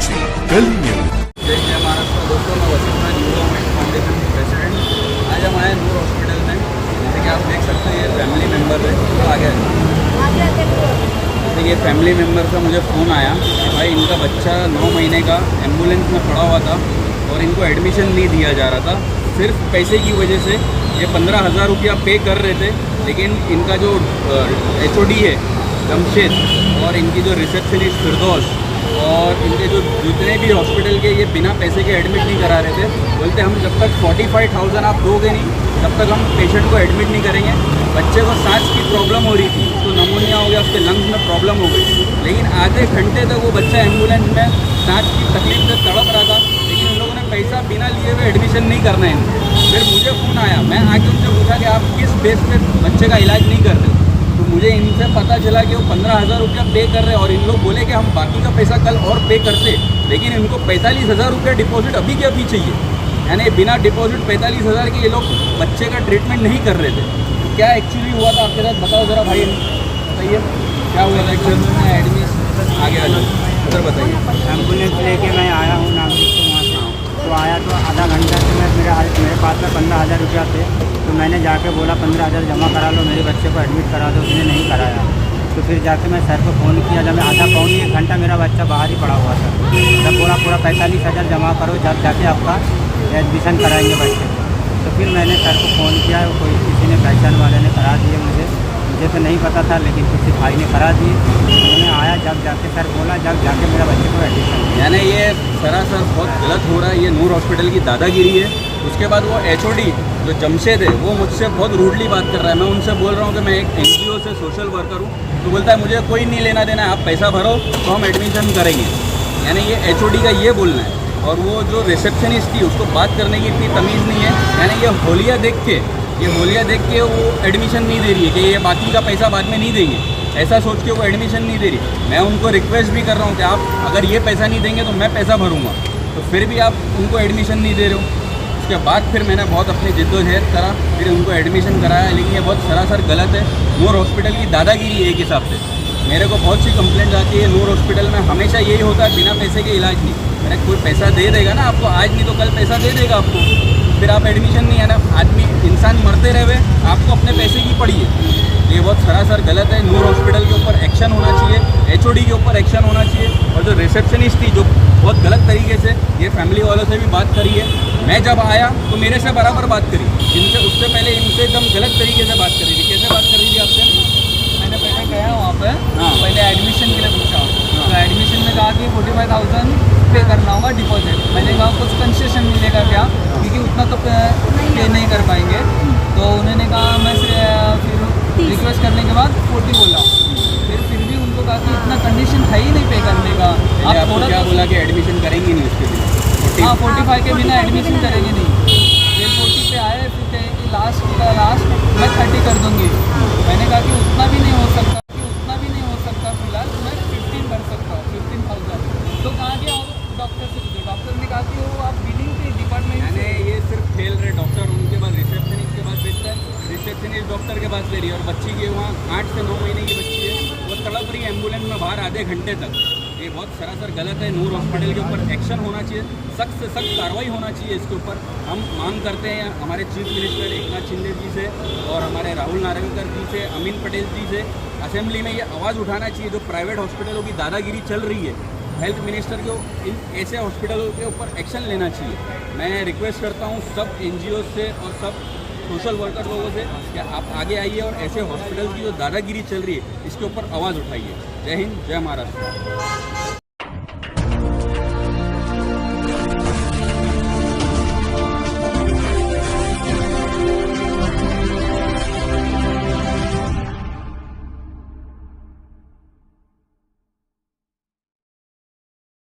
साक्षी कली न्यूज। जय महाराष्ट्र। दोस्तों, मैं वसीम युवा फाउंडेशन के प्रेसिडेंट। आज हम आए नूर हॉस्पिटल में। जैसे कि आप देख सकते हैं ये फैमिली मेम्बर है। तो आगे जैसे ये फैमिली मेम्बर का मुझे फ़ोन आया कि भाई इनका बच्चा 9 महीने का एम्बुलेंस में पड़ा हुआ था और इनको एडमिशन नहीं दिया जा रहा था। सिर्फ पैसे की वजह से ये 15,000 रुपया पे कर रहे थे, लेकिन इनका जो HOD है जमशेद और इनकी जो रिसेप्शनिस्ट फिरदौस और इनके जो जितने भी हॉस्पिटल के ये बिना पैसे के एडमिट नहीं करा रहे थे। बोलते हम जब तक 45,000 आप दोगे नहीं तब तक हम पेशेंट को एडमिट नहीं करेंगे। बच्चे को सांस की प्रॉब्लम हो रही थी, उसको नमोनिया हो गया, उसके लंग्स में प्रॉब्लम हो गई, लेकिन आधे घंटे तक वो बच्चा एम्बुलेंस में सांस की तकलीफ से तड़प रहा था। लेकिन उन लोगों ने पैसा बिना लिए हुए एडमिशन नहीं करना है इनको। फिर मुझे फ़ोन आया, मैं आके उनसे पूछा कि आप किस बेस पे बच्चे का इलाज नहीं कर रहे हो। तो मुझे इनसे पता चला कि वो 15,000 रुपया पे कर रहे हैं और इन लोग बोले कि हम बाकी का पैसा कल और पे करते, लेकिन इनको 45,000 रुपया डिपॉजिट अभी के अभी चाहिए। यानी बिना डिपॉजिट 45,000 के ये लोग बच्चे का ट्रीटमेंट नहीं कर रहे थे। तो क्या एक्चुअली हुआ था आपके साथ, बताओ ज़रा भाई, बताइए क्या हुआ था एक्चुअली में। एडमिशन आगे आ जाओ, सर बताइए। एम्बुलेंस लेके मैं आया हूँ नागरिक को वहाँ से। तो आया तो आधा घंटा से मेरे पास में 15,000 रुपया थे। तो मैंने जाके बोला 15,000 जमा करा लो, मेरे बच्चे को एडमिट करा दो। उसने नहीं कराया। तो फिर जाके मैं सर को फ़ोन किया। जब मैं आधा पौनी 1 घंटा मेरा बच्चा बाहर ही पड़ा हुआ था। तब बोला पूरा 45,000 जमा करो, जब जाके आपका एडमिशन कराएंगे बच्चे को। तो फिर मैंने सर को फ़ोन किया, कोई किसी ने पहचान वाले ने करा दिए। मुझे तो नहीं पता था, लेकिन किसी भाई ने करा दिए। मैंने आया, जब जाके सर बोला, जब जाके मेरा बच्चे को एडमिशन। यानी ये सरासर बहुत गलत हो रहा है। ये नूर हॉस्पिटल की दादागिरी है। उसके बाद वो HOD जो जमशेद है वो मुझसे बहुत रूडली बात कर रहा है। मैं उनसे बोल रहा हूँ कि मैं एक NGO से सोशल वर्कर हूँ। तो बोलता है मुझे कोई नहीं लेना देना है, आप पैसा भरो तो हम एडमिशन करेंगे। यानी ये HOD का ये बोलना है। और वो जो रिसेप्शनिस्ट थी उसको बात करने की इतनी तमीज़ नहीं है। यानी ये होलिया देख के वो एडमिशन नहीं दे रही है कि ये बाकी का पैसा बाद में नहीं देंगे, ऐसा सोच के वो एडमिशन नहीं दे रही। मैं उनको रिक्वेस्ट भी कर रहा हूँ कि आप अगर ये पैसा नहीं देंगे तो मैं पैसा भरूँगा, तो फिर भी आप उनको एडमिशन नहीं दे रहे हो। उसके बाद फिर मैंने बहुत अपनी जिद्दोजहद करा, फिर उनको एडमिशन कराया। लेकिन ये बहुत सरासर गलत है। नूर हॉस्पिटल की दादागिरी है एक हिसाब से। मेरे को बहुत सी कंप्लेंट आती है नूर हॉस्पिटल में, हमेशा यही होता है बिना पैसे के इलाज नहीं। मैंने कोई पैसा दे देगा ना आपको, आज नहीं तो कल पैसा दे देगा आपको, फिर आप एडमिशन नहीं है ना। आदमी इंसान मरते रहे, आपको अपने पैसे की पड़ी है। ये बहुत सरासर गलत है। नूर हॉस्पिटल के ऊपर एक्शन होना चाहिए, HOD के ऊपर एक्शन होना चाहिए। और जो रिसेप्शनिस्ट थी जो बहुत गलत तरीके से ये फैमिली वालों से भी बात करी है। मैं जब आया तो मेरे से बराबर बात करी, जिनसे उससे पहले इनसे एकदम गलत तरीके से बात करी थी। कैसे बात कर रही थी आपसे? मैंने पहले गया वहाँ पे, हाँ। पहले एडमिशन के लिए पूछा। तो एडमिशन में कहा कि 45,000 पे करना होगा डिपॉजिट। मैंने कहा कुछ कंसेशन मिलेगा क्या, क्योंकि उतना तो पे नहीं कर पाएंगे। तो उन्होंने कहा, मैं फिर रिक्वेस्ट करने के बाद 40 बोला। फिर भी उनको कहा कि इतना कंडीशन है ही नहीं पे करने का। आप थोड़ा क्या बोला कि एडमिशन करेंगे नहीं उसके बिना? हाँ, 45 के बिना एडमिशन करेंगे नहीं। फिर 40 पे आए, फिर कहे कि लास्ट मैं 30 कर दूँगी। मैंने कहा कि उतना भी नहीं हो सकता, फिलहाल मैं 15 भर सकता हूँ, 15,000। तो कहाँ गया डॉक्टर से पूछो। डॉक्टर ने कहा कि वो आप बिलिंग के डिपार्टमेंट यानी ये सिर्फ खेल रहे डॉक्टर, उनके बाद रिसेप्शनिस्ट के पास भेजता है, रिसेप्शनिस्ट डॉक्टर के पास ले रही है। और बच्ची की वहाँ 8 से 9 महीने की बच्ची है, वो तड़प रही है एम्बुलेंस में बाहर आधे घंटे तक। ये बहुत सरासर गलत है। नूर हॉस्पिटल के ऊपर एक्शन होना चाहिए, सख्त से सख्त कार्रवाई होना चाहिए इसके ऊपर। हम मांग करते हैं हमारे चीफ मिनिस्टर एकनाथ शिंदे जी से और हमारे राहुल नार्वेकर जी से, अमीन पटेल जी से। असेंबली में ये आवाज़ उठाना चाहिए जो प्राइवेट हॉस्पिटलों की दादागिरी चल रही है। हेल्थ मिनिस्टर को इन ऐसे हॉस्पिटलों के ऊपर एक्शन लेना चाहिए। मैं रिक्वेस्ट करता हूँ सब NGO से और सब सोशल वर्कर लोगों से कि आप आगे आइए और ऐसे हॉस्पिटल की जो दादागिरी चल रही है इसके ऊपर आवाज़ उठाइए। जय हिंद, जय महाराष्ट्र।